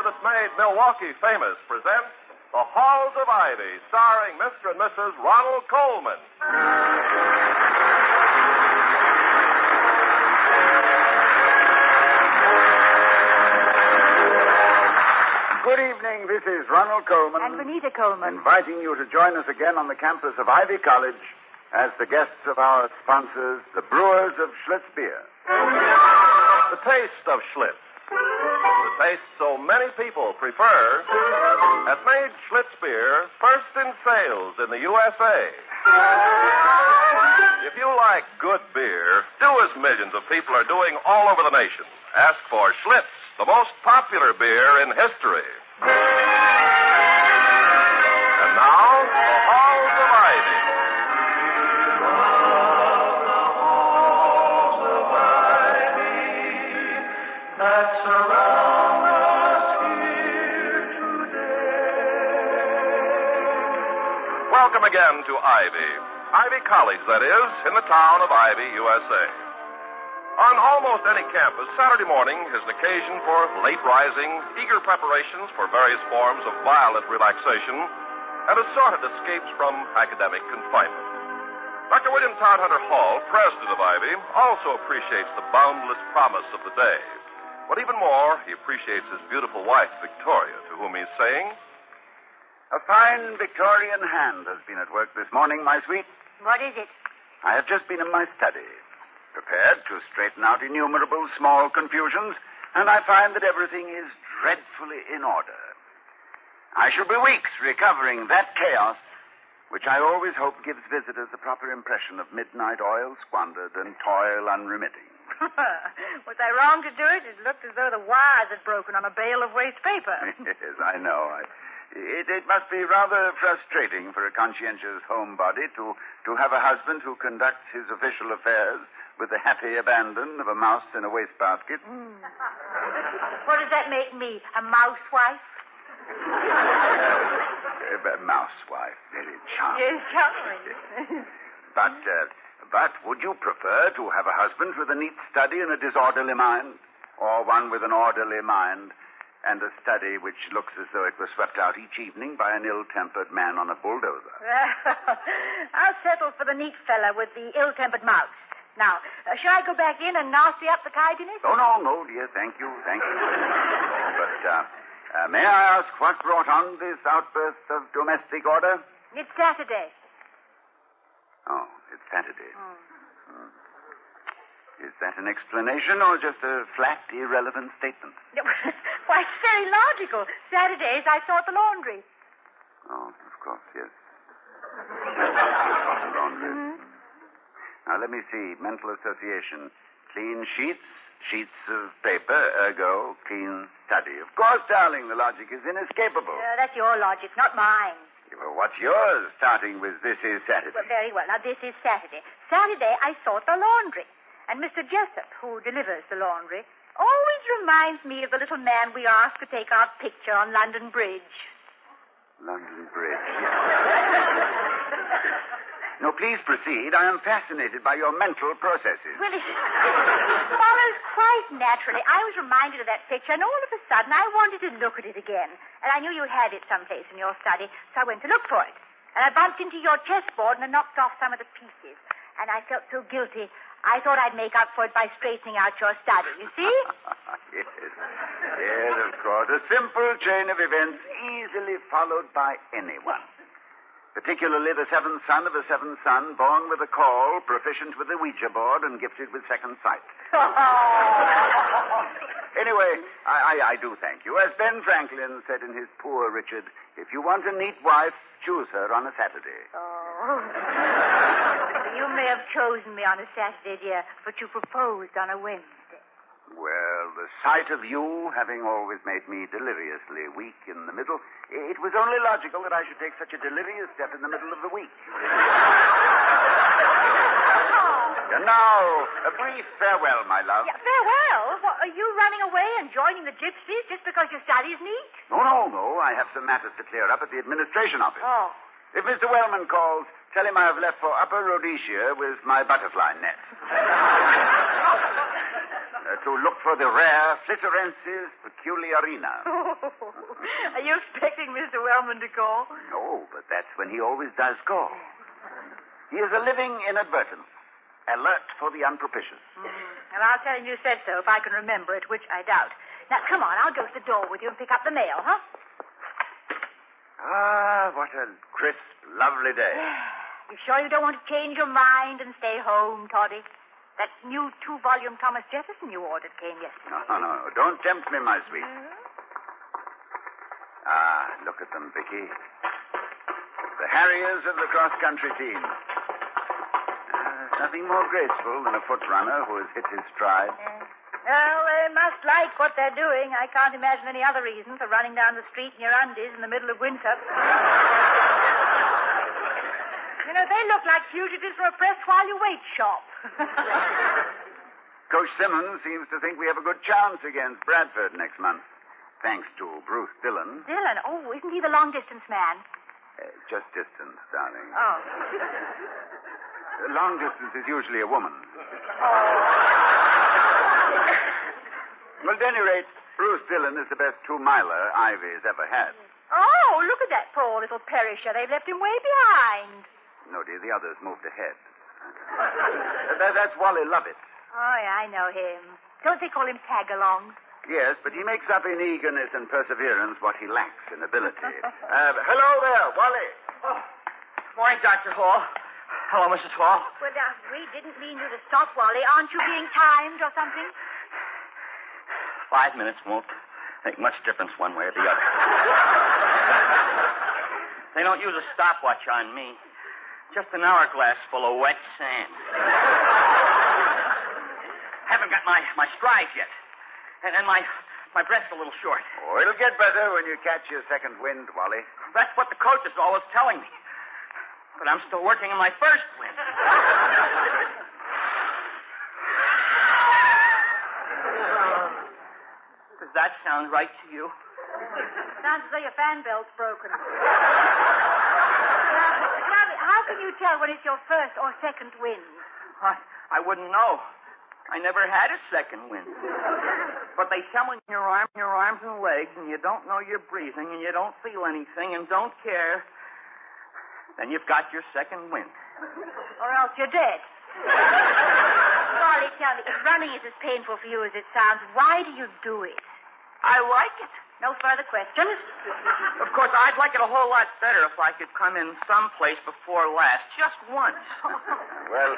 that made Milwaukee famous presents The Halls of Ivy, starring Mr. and Mrs. Ronald Colman. Good evening. This is Ronald Colman. And Benita Colman. Inviting you to join us again on the campus of Ivy College as the guests of our sponsors, the brewers of Schlitz beer. The taste of Schlitz. The taste so many people prefer has made Schlitz beer first in sales in the USA. If you like good beer, do as millions of people are doing all over the nation. Ask for Schlitz, the most popular beer in history. And now, the Halls of Ivy. That surround us here today. Welcome again to Ivy. Ivy College, that is, in the town of Ivy, USA. On almost any campus, Saturday morning is an occasion for late rising, eager preparations for various forms of violent relaxation and assorted escapes from academic confinement. Dr. William Todhunter Hall, president of Ivy, also appreciates the boundless promise of the day. But even more, he appreciates his beautiful wife, Victoria, to whom he's saying, A fine Victorian hand has been at work this morning, my sweet. What is it? I have just been in my study, prepared to straighten out innumerable small confusions, and I find that everything is dreadfully in order. I shall be weeks recovering that chaos, which I always hope gives visitors the proper impression of midnight oil squandered and toil unremitting. Was I wrong to do it? It looked as though the wires had broken on a bale of waste paper. Yes, I know. It must be rather frustrating for a conscientious homebody to have a husband who conducts his official affairs with the happy abandon of a mouse in a wastebasket. What does that make me, a mousewife? A mousewife, very charming. Yes, charming. But would you prefer to have a husband with a neat study and a disorderly mind? Or one with an orderly mind and a study which looks as though it was swept out each evening by an ill-tempered man on a bulldozer? I'll settle for the neat fella with the ill-tempered mouse. Now, shall I go back in and nasty up the tidiness? Oh, no, dear. Thank you. But, may I ask what brought on this outburst of domestic order? It's Saturday. Oh, it's Saturday. Is that an explanation or just a flat, irrelevant statement? Why, it's very logical. Saturdays, I sort the laundry. Oh, of course, yes. Laundry. Now, let me see. Mental association. Clean sheets of paper, ergo, clean study. Of course, darling, the logic is inescapable. That's your logic, not mine. Well, what's yours, starting with this is Saturday? Well, very well. Now, this is Saturday. Saturday, I sort the laundry. And Mr. Jessup, who delivers the laundry, always reminds me of the little man we asked to take our picture on London Bridge. London Bridge. No, please proceed. I am fascinated by your mental processes. Well, it follows quite naturally. I was reminded of that picture, and all of a sudden I wanted to look at it again. And I knew you had it someplace in your study, so I went to look for it. And I bumped into your chessboard and I knocked off some of the pieces. And I felt so guilty, I thought I'd make up for it by straightening out your study. You see? Yes, of course. A simple chain of events easily followed by anyone. Particularly the seventh son of a seventh son, born with a caul, proficient with the Ouija board, and gifted with second sight. Anyway, I do thank you. As Ben Franklin said in his Poor Richard, if you want a neat wife, choose her on a Saturday. Oh. You may have chosen me on a Saturday, dear, but you proposed on a Wednesday. Well, the sight of you, having always made me deliriously weak in the middle, it was only logical that I should take such a delirious step in the middle of the week. And now, a brief farewell, my love. Yeah, farewell? What, are you running away and joining the gypsies just because your study's neat? No. I have some matters to clear up at the administration office. Oh. If Mr. Wellman calls, tell him I have left for Upper Rhodesia with my butterfly net. to look for the rare Flitterensis peculiarina. Are you expecting Mr. Wellman to call? No, but that's when he always does call. He is a living inadvertence, alert for the unpropitious. Well, I'll tell him you said so if I can remember it, which I doubt. Now, come on, I'll go to the door with you and pick up the mail, huh? Ah, what a crisp, lovely day. You sure you don't want to change your mind and stay home, Toddy? That new 2-volume Thomas Jefferson you ordered came yesterday. No. Don't tempt me, my sweet. Ah, look at them, Vicky. The Harriers of the cross-country team. Nothing more graceful than a foot runner who has hit his stride. Well, they must like what they're doing. I can't imagine any other reason for running down the street in your undies in the middle of winter. You know, they look like fugitives from a press-while-you-wait shop. Coach Simmons seems to think we have a good chance against Bradford next month, thanks to Bruce Dillon. Dillon? Oh, isn't he the long-distance man? Just distance, darling. Oh. Long distance is usually a woman. Well, at any rate, Bruce Dillon is the best 2-miler Ivy's ever had. Oh, look at that poor little perisher. They've left him way behind. No, dear, the others moved ahead. That's Wally Lovett. Oh, yeah, I know him. Don't they call him Tag-along? Yes, but he makes up in eagerness and perseverance what he lacks in ability. Hello there, Wally. Oh, morning, Dr. Hall. Hello, Mrs. Hall. Well, we didn't mean you to stop, Wally. Aren't you being timed or something? 5 minutes won't make much difference one way or the other. They don't use a stopwatch on me. Just an hourglass full of wet sand. Haven't got my stride yet. And my breath's a little short. Oh, it'll get better when you catch your second wind, Wally. That's what the coach is always telling me. But I'm still working on my first wind. Does that sound right to you? Sounds as though your fan belt's broken. How can you tell when it's your first or second wind? I wouldn't know. I never had a second wind. But they tell me your arms and legs, and you don't know you're breathing, and you don't feel anything, and don't care. Then you've got your second wind. Or else you're dead. Charlie, tell me, if running is as painful for you as it sounds, why do you do it? I like it. No further questions? Of course, I'd like it a whole lot better if I could come in someplace before last, just once. Well,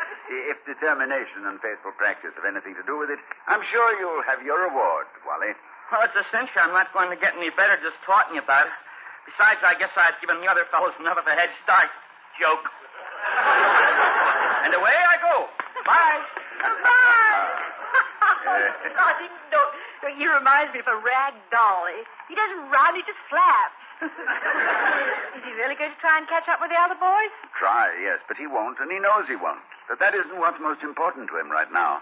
if determination and faithful practice have anything to do with it, I'm sure you'll have your reward, Wally. Well, it's a cinch I'm not going to get any better just talking about it. Besides, I guess I've given the other fellows enough of a head start. Joke. And away I go. Bye. Bye. No, he reminds me of a rag doll. He doesn't run, he just flaps. Is he really going to try and catch up with the other boys? Try, yes, but he won't, and he knows he won't. But that isn't what's most important to him right now.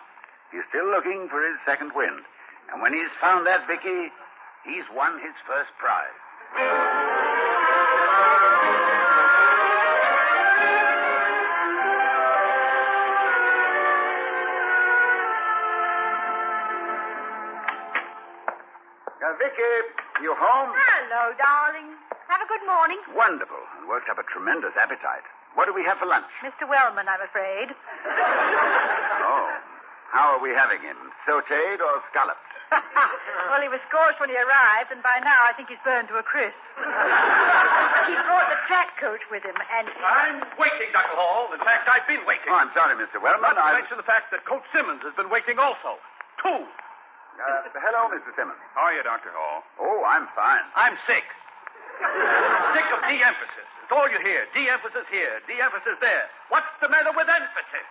He's still looking for his second wind. And when he's found that, Vicky, he's won his first prize. Vicky, you home? Hello, darling. Have a good morning. Wonderful. And worked up a tremendous appetite. What do we have for lunch? Mr. Wellman, I'm afraid. Oh. How are we having him? Sautéed or scalloped? Well, he was scorched when he arrived, and by now I think he's burned to a crisp. He brought the track coach with him, and... I'm waiting, Dr. Hall. In fact, I've been waiting. Oh, I'm sorry, Mr. Wellman. Not to mention the fact that Coach Simmons has been waiting also. 2. Hello, Mr. Simmons. How are you, Dr. Hall? Oh, I'm fine. I'm sick. Sick of de-emphasis. It's all you hear. De-emphasis here, de-emphasis there. What's the matter with emphasis?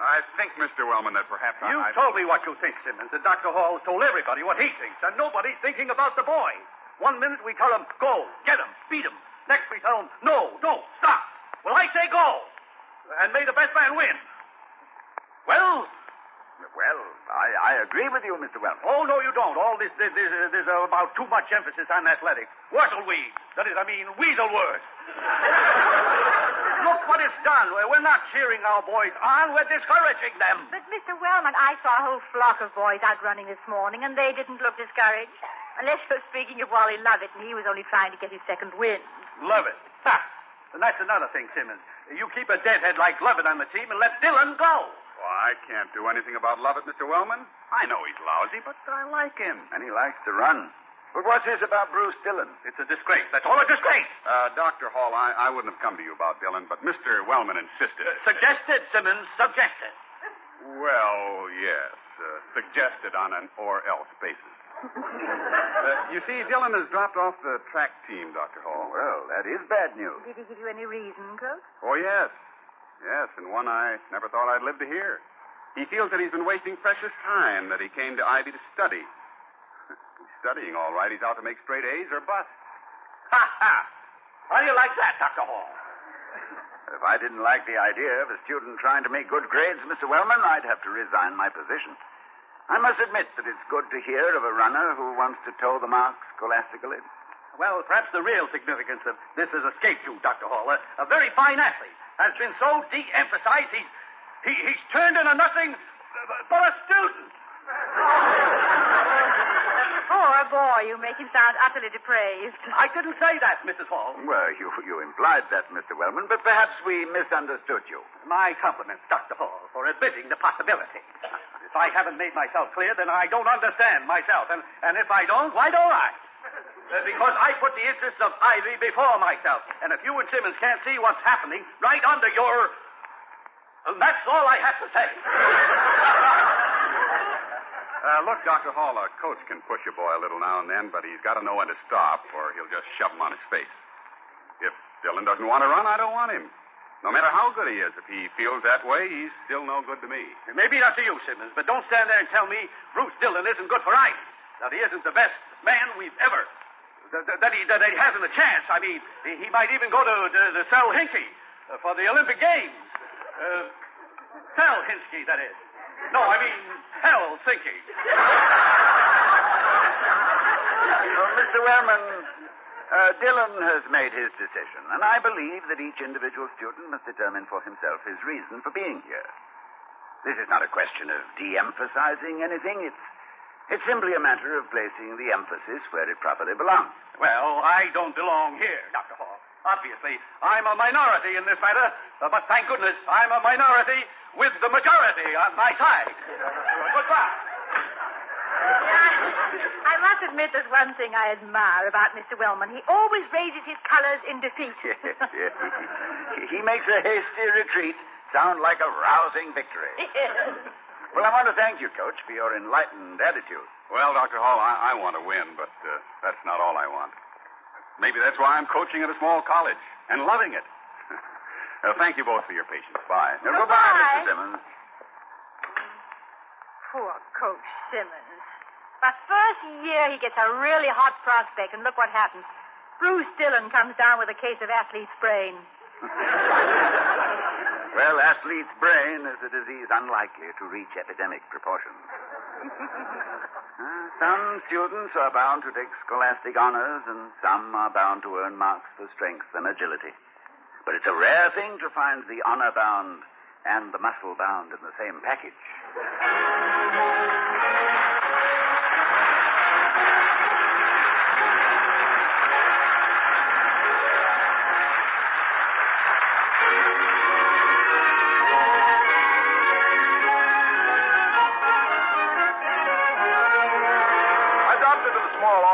I think, Mr. Wellman, that perhaps You told me what you think, Simmons, and Dr. Hall has told everybody what he thinks, and nobody's thinking about the boy. 1 minute we tell him, go, get him, beat him. Next we tell him, no, don't, stop. Well, I say go, and may the best man win. Well, I agree with you, Mr. Wellman. oh, no, you don't. All this there's about too much emphasis on athletics. Wurzelweed. That is, weasel words. Look what it's done. We're not cheering our boys on. We're discouraging them. But, Mr. Wellman, I saw a whole flock of boys out running this morning, and they didn't look discouraged. Unless you're speaking of Wally Lovett, and he was only trying to get his second wind. Lovett. Ha! And that's another thing, Simmons. You keep a deadhead like Lovett on the team and let Dillon go. Well, I can't do anything about Lovett, Mr. Wellman. I know he's lousy, but I like him. And he likes to run. But what's this about Bruce Dillon? It's a disgrace. That's all a disgrace. Dr. Hall, I wouldn't have come to you about Dillon, but Mr. Wellman insisted. Suggested, Simmons. Suggested. Well, yes. Suggested on an or-else basis. You see, Dillon has dropped off the track team, Dr. Hall. Well, that is bad news. Did he give you any reason, Coach? Oh, yes. Yes, and one I never thought I'd live to hear. He feels that he's been wasting precious time, that he came to Ivy to study. He's studying, all right. He's out to make straight A's or bust. Ha, ha. How do you like that, Dr. Hall? If I didn't like the idea of a student trying to make good grades, Mr. Wellman, I'd have to resign my position. I must admit that it's good to hear of a runner who wants to toe the mark scholastically. Well, perhaps the real significance of this has escaped you, Dr. Hall. A very fine athlete has been so de-emphasized, he's turned into nothing but a student. Poor boy, you make him sound utterly depraved. I didn't say that, Mrs. Hall. Well, you implied that, Mr. Wellman, but perhaps we misunderstood you. My compliments, Dr. Hall, for admitting the possibility. If I haven't made myself clear, then I don't understand myself. And if I don't, why don't I? Because I put the interests of Ivy before myself. And if you and Simmons can't see what's happening right under your... that's all I have to say. Look, Dr. Hall, a coach can push a boy a little now and then, but he's got to know when to stop, or he'll just shove him on his face. If Dillon doesn't want to run, I don't want him. No matter how good he is, if he feels that way, he's still no good to me. Maybe not to you, Simmons, but don't stand there and tell me Bruce Dillon isn't good for Ivy. That he isn't the best man we've ever... That he hasn't a chance. I mean, he might even go to Helsinki for the Olympic Games. Helsinki, that is. No, I mean Helsinki. Well, Mr. Wellman, Dillon has made his decision, and I believe that each individual student must determine for himself his reason for being here. This is not a question of de-emphasizing anything. It's simply a matter of placing the emphasis where it properly belongs. Well, I don't belong here, Dr. Hall. Obviously, I'm a minority in this matter, but thank goodness I'm a minority with the majority on my side. Goodbye. I must admit there's one thing I admire about Mr. Wellman. He always raises his colors in defeat. Yes. He makes a hasty retreat sound like a rousing victory. Well, I want to thank you, Coach, for your enlightened attitude. Well, Dr. Hall, I want to win, but that's not all I want. Maybe that's why I'm coaching at a small college and loving it. Thank you both for your patience. Bye. Goodbye, Mr. Simmons. Poor Coach Simmons. The first year he gets a really hot prospect, and look what happens. Bruce Dillon comes down with a case of athlete's brain. Well, athlete's brain is a disease unlikely to reach epidemic proportions. Some students are bound to take scholastic honors, and some are bound to earn marks for strength and agility. But it's a rare thing to find the honor-bound and the muscle-bound in the same package.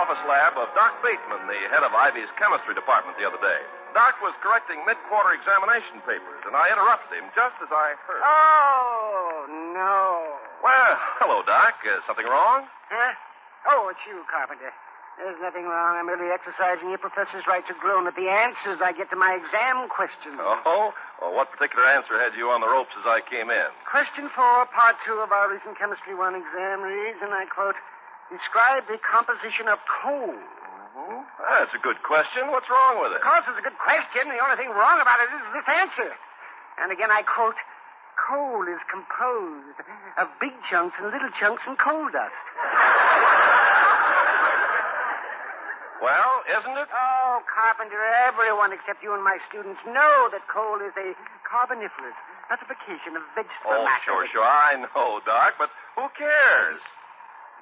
Office lab of Doc Bateman, the head of Ivy's chemistry department, the other day. Doc was correcting mid-quarter examination papers, and I interrupted him just as I heard. Oh, no. Well, hello, Doc. Something wrong? Huh? Oh, it's you, Carpenter. There's nothing wrong. I'm merely exercising your professor's right to groan at the answers I get to my exam questions. Oh? Well, what particular answer had you on the ropes as I came in? Question 4, part 2 of our recent Chemistry 1 exam reads, and I quote, describe the composition of coal. Mm-hmm. That's a good question. What's wrong with it? Of course, it's a good question. The only thing wrong about it is this answer. And again, I quote, coal is composed of big chunks and little chunks and coal dust. Well, isn't it? Oh, Carpenter, everyone except you and my students know that coal is a carboniferous classification of vegetable matter. Sure. I know, Doc, but who cares?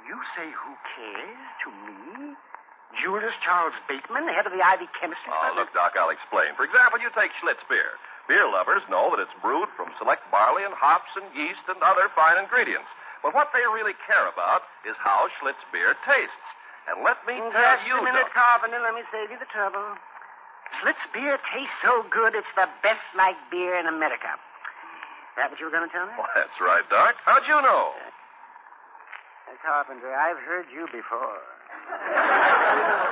You say who cares to me? Julius Charles Bateman, head of the Ivy Chemistry Department? Look, Doc, I'll explain. For example, you take Schlitz beer. Beer lovers know that it's brewed from select barley and hops and yeast and other fine ingredients. But what they really care about is how Schlitz beer tastes. And let me tell you... Just a minute, Carpenter. Let me save you the trouble. Schlitz beer tastes so good, it's the best-liked beer in America. That what you were going to tell me? Well, that's right, Doc. How'd you know? Carpenter, I've heard you before.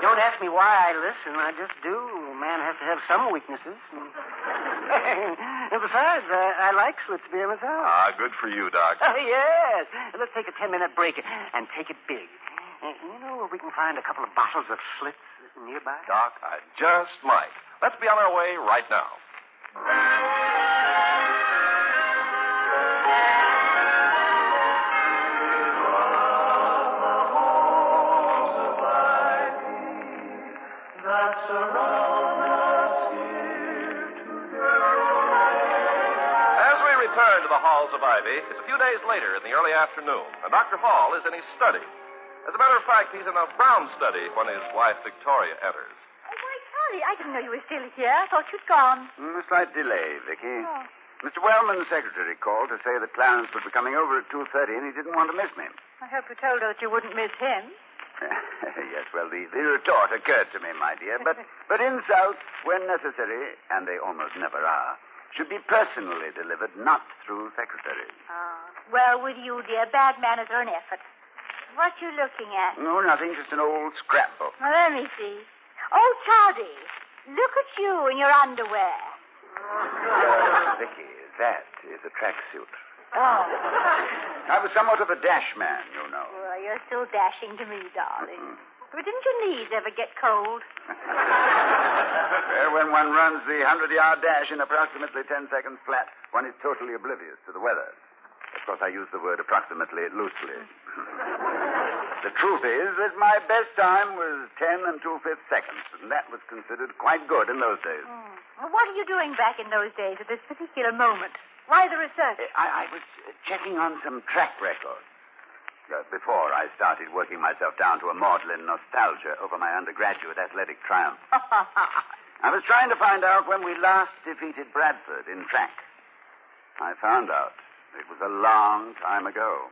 Don't ask me why I listen. I just do. A man has to have some weaknesses. And besides, I like Schlitz beer myself. Good for you, Doc. Yes. Let's take a 10-minute break and take it big. You know where we can find a couple of bottles of Schlitz nearby? Doc, I just might. Let's be on our way right now. Return to the halls of Ivy. It's a few days later in the early afternoon, and Dr. Hall is in his study. As a matter of fact, he's in a brown study when his wife Victoria enters. Oh, why, Charlie, I didn't know you were still here. I thought you'd gone. A slight delay, Vicky. Oh. Mr. Wellman's secretary called to say that Clarence would be coming over at 2:30, and he didn't want to miss me. I hope you told her that you wouldn't miss him. Yes, well, the retort occurred to me, my dear. But insults, when necessary, and they almost never are, should be personally delivered, not through secretaries. Well, with you, dear, bad manners are an effort. What you looking at? No, nothing, just an old scrapbook. Well, let me see. Oh, Charlie, look at you in your underwear. Vicky, that is a tracksuit. Oh. I was somewhat of a dash man, you know. Well, you're still dashing to me, darling. But didn't your knees ever get cold? Well, when one runs the 100-yard dash in approximately 10 seconds flat, one is totally oblivious to the weather. Of course, I use the word approximately loosely. The truth is that my best time was 10 2/5 seconds, and that was considered quite good in those days. Well, what are you doing back in those days at this particular moment? Why the research? I was checking on some track records. Before I started working myself down to a maudlin nostalgia over my undergraduate athletic triumph. I was trying to find out when we last defeated Bradford in track. I found out. It was a long time ago.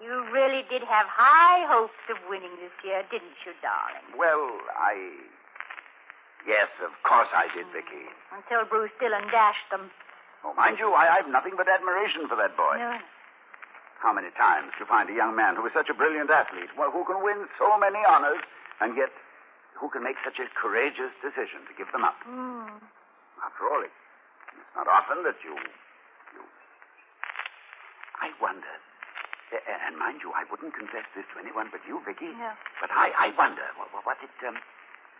You really did have high hopes of winning this year, didn't you, darling? Well, Yes, of course I did, Vicky. Until Bruce Dillon dashed them. Oh, mind you, I've nothing but admiration for that boy. No. How many times to find a young man who is such a brilliant athlete, who can win so many honors, and yet who can make such a courageous decision to give them up? After all, it's not often that you... I wonder, and mind you, I wouldn't confess this to anyone but you, Vicky. No. But I wonder,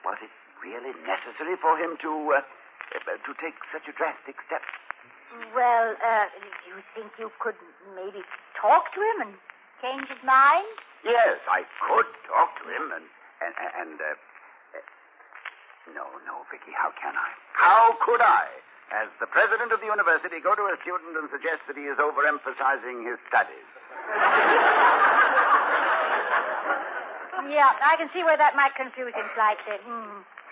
was it really necessary for him to take such a drastic step? Well, do you think you could maybe talk to him and change his mind? Yes, I could talk to him, No, Vicky, how can I? How could I, as the president of the university, go to a student and suggest that he is overemphasizing his studies? Yeah, I can see where that might confuse him slightly.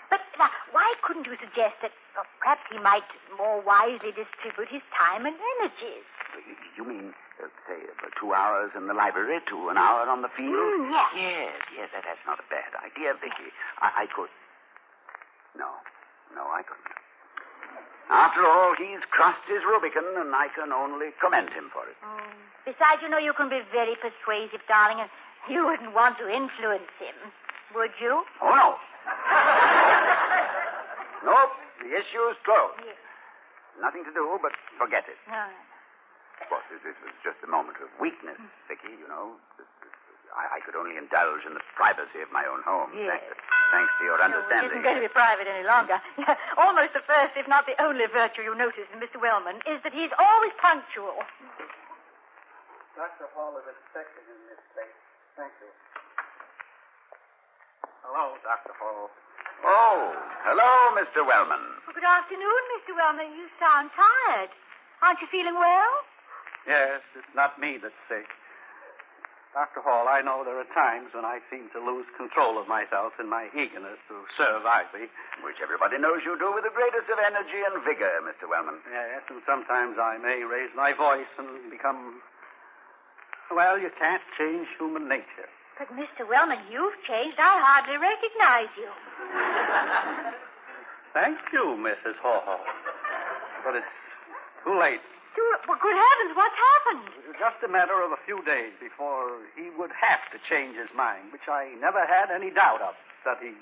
But now, why couldn't you suggest that perhaps he might more wisely distribute his time and energies? You mean, say, 2 hours in the library to an hour on the field? Yes. Yes, that's not a bad idea, Vicky. I could. No, I couldn't. After all, he's crossed his Rubicon, and I can only commend him for it. Besides, you can be very persuasive, darling, and you wouldn't want to influence him, would you? Oh, no. Nope, the issue is closed. Yes. Nothing to do but forget it. No. Of course, this was just a moment of weakness, Vicky, I could only indulge in the privacy of my own home. Yes. Thanks to your understanding. It isn't going to be private any longer. Almost the first, if not the only virtue you notice in Mr. Wellman is that he's always punctual. Dr. Hall is expected in this place. Thank you. Hello, Dr. Hall. Oh, hello, Mr. Wellman. Good afternoon, Mr. Wellman. You sound tired. Aren't you feeling well? Yes, it's not me that's sick. Dr. Hall, I know there are times when I seem to lose control of myself in my eagerness to serve Ivy. Which everybody knows you do with the greatest of energy and vigor, Mr. Wellman. Yes, and sometimes I may raise my voice and become... Well, you can't change human nature. But, Mr. Wellman, you've changed. I hardly recognize you. Thank you, Mrs. Hall. But it's too late. Well, good heavens, what's happened? It was just a matter of a few days before he would have to change his mind, which I never had any doubt of that he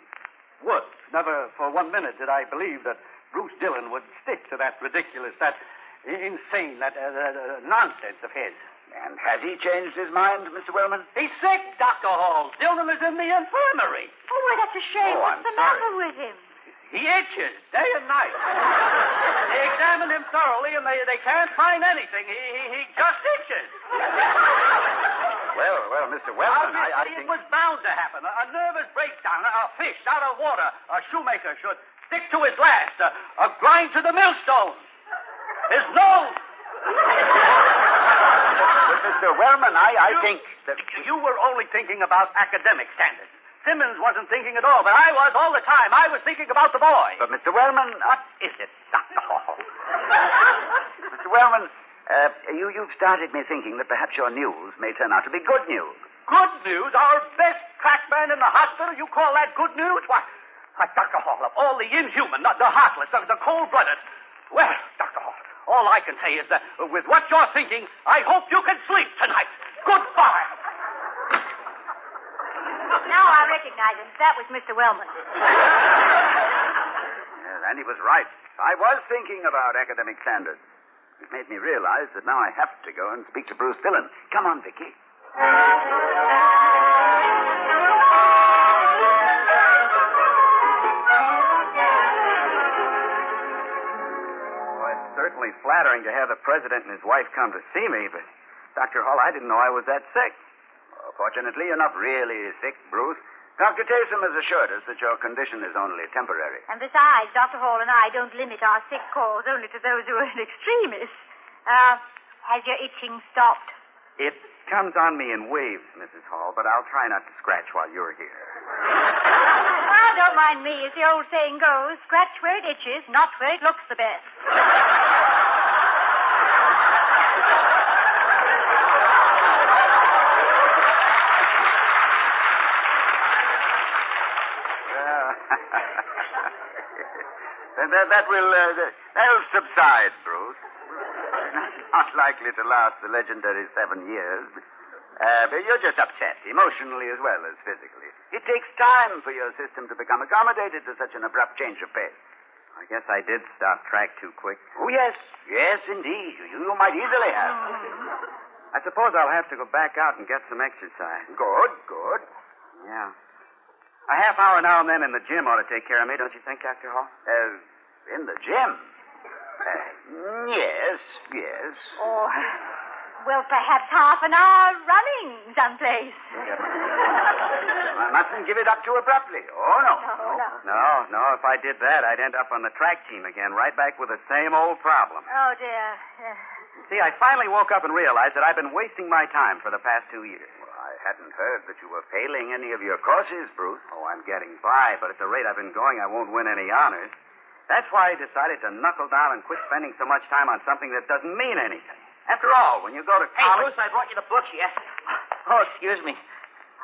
would. Never for 1 minute did I believe that Bruce Dillon would stick to that ridiculous, that insane, that nonsense of his. And has he changed his mind, Mr. Wellman? He's sick, Dr. Hall. Dillon is in the infirmary. Oh, well, that's a shame. Oh, What's the I'm matter sorry. with him? He itches day and night. They examined him thoroughly, and they can't find anything. He just itches. Well, Mr. Wellman, I It think... was bound to happen. A nervous breakdown. A fish out of water. A shoemaker should stick to his last. A grind to the millstone. His nose. But, Mr. Wellman, I think that... You were only thinking about academic standards. Simmons wasn't thinking at all, but I was all the time. I was thinking about the boy. But, Mr. Wellman... What is it, Dr. Hall? Mr. Wellman, you've started me thinking that perhaps your news may turn out to be good news. Good news? Our best crackman in the hospital? You call that good news? Why, Dr. Hall, of all the inhuman, the heartless, the cold-blooded... Well, Dr. Hall, all I can say is that with what you're thinking, I hope you can sleep tonight. Goodbye. Now I recognize him. That was Mr. Wellman. Yes, and he was right. I was thinking about academic standards. It made me realize that now I have to go and speak to Bruce Dillon. Come on, Vicky. Well, it's certainly flattering to have the president and his wife come to see me, but, Dr. Hall, I didn't know I was that sick. Fortunately, you're not really sick, Bruce. Dr. Taysom has assured us that your condition is only temporary. And besides, Dr. Hall and I don't limit our sick calls only to those who are in extremis. Has your itching stopped? It comes on me in waves, Mrs. Hall, but I'll try not to scratch while you're here. Well, don't mind me. As the old saying goes, scratch where it itches, not where it looks the best. That'll subside, Bruce. Not likely to last the legendary 7 years. But you're just upset, emotionally as well as physically. It takes time for your system to become accommodated to such an abrupt change of pace. I guess I did stop track too quick. Oh, yes. Yes, indeed. You might easily have. I suppose I'll have to go back out and get some exercise. Good. Yeah. A half hour now and then in the gym ought to take care of me, don't you think, Dr. Hall? In the gym? Yes. Or, well, perhaps half an hour running someplace. I mustn't give it up too abruptly. Oh, no. No, if I did that, I'd end up on the track team again, right back with the same old problem. Oh, dear. See, I finally woke up and realized that I've been wasting my time for the past 2 years. Well, I hadn't heard that you were failing any of your courses, Bruce. Oh, I'm getting by, but at the rate I've been going, I won't win any honors. That's why I decided to knuckle down and quit spending so much time on something that doesn't mean anything. After all, when you go to Hey, college... Bruce, I brought you the books, yes? Oh, excuse me.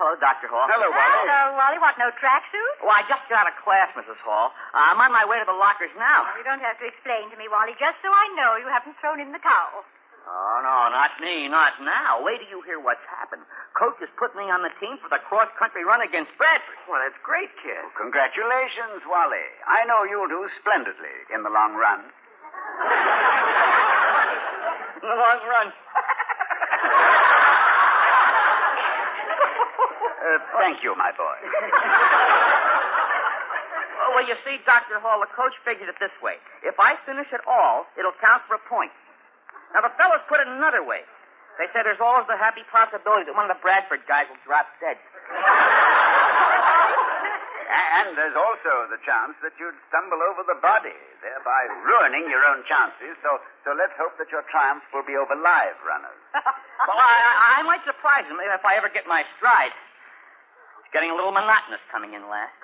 Hello, Dr. Hall. Hello, Wally. Hello, Wally. What, no tracksuit? Well, I just got out of class, Mrs. Hall. I'm on my way to the lockers now. You don't have to explain to me, Wally, just so I know you haven't thrown in the towel. Oh, no, not me, not now. Wait till you hear what's happened. Coach has put me on the team for the cross-country run against Bradford. Well, that's great, kid. Well, congratulations, Wally. I know you'll do splendidly in the long run. In the long run. Thank you, my boy. Well, you see, Dr. Hall, the coach figured it this way. If I finish it all, it'll count for a point. Now, the fellows put it another way. They said there's always the happy possibility that one of the Bradford guys will drop dead. And there's also the chance that you'd stumble over the body, thereby ruining your own chances. So let's hope that your triumph will be over live runners. Well, I might surprise him if I ever get my stride. It's getting a little monotonous coming in last.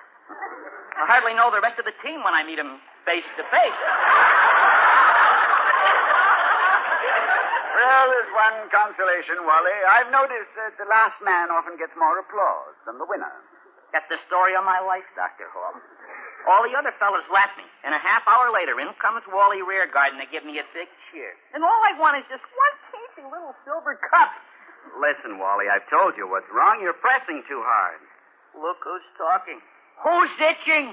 I hardly know the rest of the team when I meet him face to face. Well, there's one consolation, Wally. I've noticed that the last man often gets more applause than the winner. That's the story of my life, Dr. Hall. All the other fellas lap me, and a half hour later, in comes Wally Rearguard, and they give me a big cheer. And all I want is just one tasty little silver cup. Listen, Wally, I've told you what's wrong. You're pressing too hard. Look who's talking. Who's itching?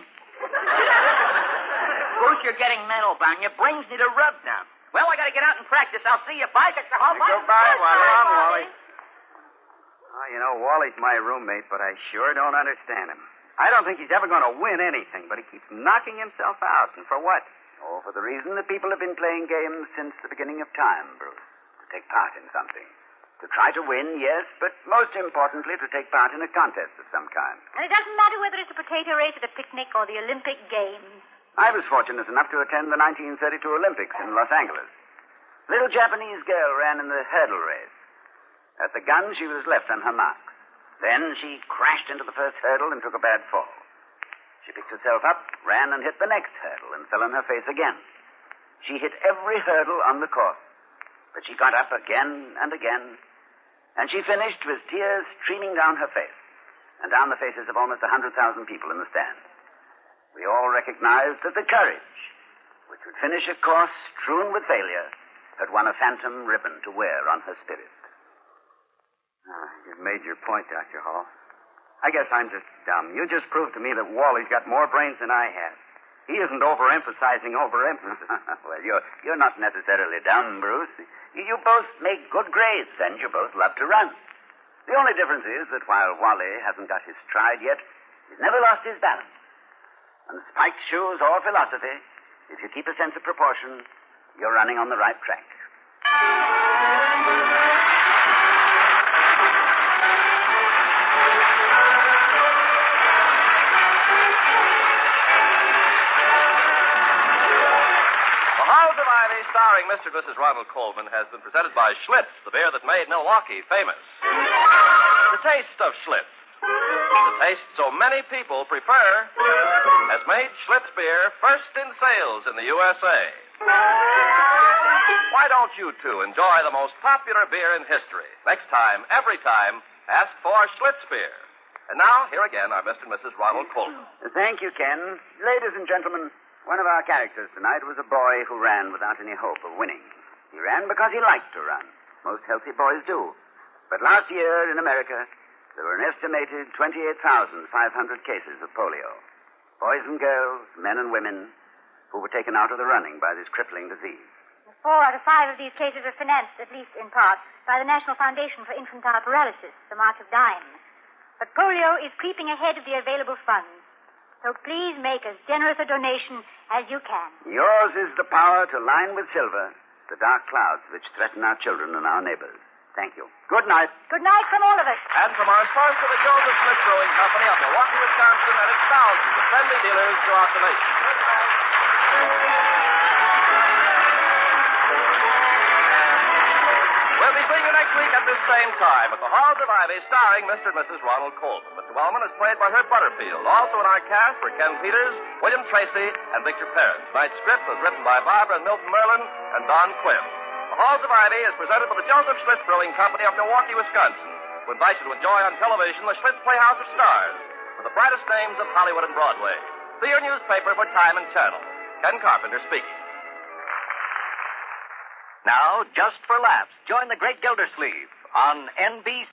Bruce, you're getting mental, bound. Your brains need a rub down. Well, I gotta get out and practice. I'll see you. Bye, Dr. Hall. Bye. Goodbye, Wally. Come on, Wally. Oh, you know, Wally's my roommate, but I sure don't understand him. I don't think he's ever going to win anything, but he keeps knocking himself out. And for what? Oh, for the reason that people have been playing games since the beginning of time, Bruce. To take part in something. To try to win, yes, but most importantly, to take part in a contest of some kind. And it doesn't matter whether it's a potato race at a picnic or the Olympic Games. I was fortunate enough to attend the 1932 Olympics in Los Angeles. A little Japanese girl ran in the hurdle race. At the gun, she was left on her marks. Then she crashed into the first hurdle and took a bad fall. She picked herself up, ran and hit the next hurdle and fell on her face again. She hit every hurdle on the course. But she got up again and again, and she finished with tears streaming down her face and down the faces of almost 100,000 people in the stand. We all recognized that the courage, which would finish a course strewn with failure, had won a phantom ribbon to wear on her spirit. You've made your point, Dr. Hall. I guess I'm just dumb. You just proved to me that Wally's got more brains than I have. He isn't overemphasizing overemphasis. Well, you're not necessarily dumb, Bruce. You both make good grades, and you both love to run. The only difference is that while Wally hasn't got his stride yet, he's never lost his balance. And spiked shoes or philosophy, if you keep a sense of proportion, you're running on the right track. The Halls of Ivy, starring Mr. and Mrs. Ronald Colman, has been presented by Schlitz, the beer that made Milwaukee famous. The taste of Schlitz, the taste so many people prefer, has made Schlitz beer first in sales in the USA. Why don't you two enjoy the most popular beer in history? Next time, every time, ask for Schlitz beer. And now, here again are Mr. and Mrs. Ronald Colman. Thank you, Ken. Ladies and gentlemen, one of our characters tonight was a boy who ran without any hope of winning. He ran because he liked to run. Most healthy boys do. But last year in America, there were an estimated 28,500 cases of polio. Boys and girls, men and women, who were taken out of the running by this crippling disease. 4 out of 5 of these cases are financed, at least in part, by the National Foundation for Infantile Paralysis, the March of Dimes. But polio is creeping ahead of the available funds. So please make as generous a donation as you can. Yours is the power to line with silver the dark clouds which threaten our children and our neighbors. Thank you. Good night. Good night from all of us. And from our sponsor, the Joseph Smith Brewing Company of Milwaukee, Wisconsin, and its thousands of friendly dealers throughout the nation. We'll be seeing you next week at this same time at the Halls of Ivy, starring Mr. and Mrs. Ronald Colman. Mr. Wellman is played by Herb Butterfield. Also in our cast were Ken Peters, William Tracy, and Victor Perrin. Tonight's script was written by Barbara and Milton Merlin and Don Quinn. The Halls of Ivy is presented by the Joseph Schlitz Brewing Company of Milwaukee, Wisconsin, who invite you to enjoy on television the Schlitz Playhouse of Stars with the brightest names of Hollywood and Broadway. See your newspaper for time and channel. Ken Carpenter speaking. Now, just for laughs, join the Great Gildersleeve on NBC.